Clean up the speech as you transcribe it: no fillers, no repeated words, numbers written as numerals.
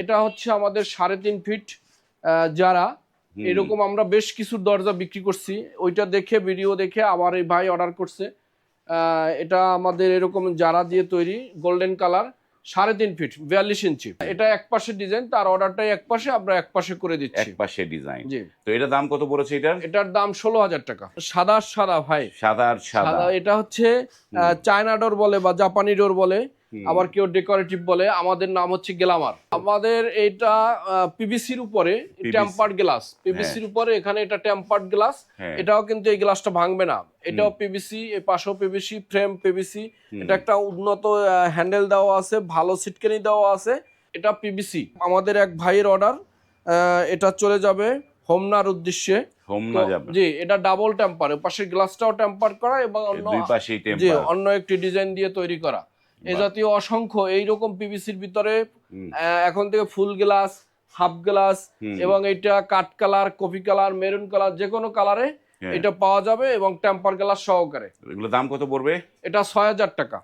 এটা হচ্ছে আমাদের 3.5 ফিট যারা এরকম আমরা বেশ কিছু দরজা বিক্রি করছি, ওইটা দেখে ভিডিও দেখে আমার এই ভাই অর্ডার করছে। এটা আমাদের এরকম যারা দিয়ে তৈরি, গোল্ডেন কালার, 3.5 ফিট 42 ইঞ্চি। এটা এক পাশে ডিজাইন, তার অর্ডারটাই এক পাশে, আমরা এক পাশে করে দিচ্ছি। এক পাশে ডিজাইন। জি। তো এটার দাম কত পড়েছে এটার? এটার দাম 16,000 টাকা। সাদা সাদা ভাই, সাদা আর সাদা। এটা হচ্ছে চায়না ডোর বলে বা জাপানি ডোর বলে, আবার কেউ ডেকোরেটিভ বলে। আমাদের নাম হচ্ছে গ্ল্যামার। আমাদের এটা পিভিসির উপরে টেম্পার্ড গ্লাস, পিভিসির উপরে এখানে এটা টেম্পার্ড গ্লাস। এটাও কিন্তু এই গ্লাসটা ভাঙবে না, এটাও পিভিসি, এই পাশেও পিভিসি, ফ্রেম পিভিসি। এটা একটা উন্নত হ্যান্ডেল দেওয়া আছে, ভালো সিটকানি দেওয়া আছে, এটা পিভিসি। আমাদের এক ভাইয়ের অর্ডার, এটা চলে যাবে হোমনার উদ্দেশ্যে। জি, এটা ডাবল টেম্পার, পাশের গ্লাসটাও টেম্পার করা এবং অন্য একটি ডিজাইন দিয়ে তৈরি করা। এ জাতীয় অসংখ্য এইরকম পিভিসির ভিতরে এখন থেকে ফুল গ্লাস, হাফ গ্লাস এবং এটা কাঠ colour, coffee colour, maroon colour, যে কোনো কালারে এটা পাওয়া যাবে এবং টেম্পার গ্লাস সহকারে। এগুলো দাম কত পড়বে? এটা 6,000 টাকা।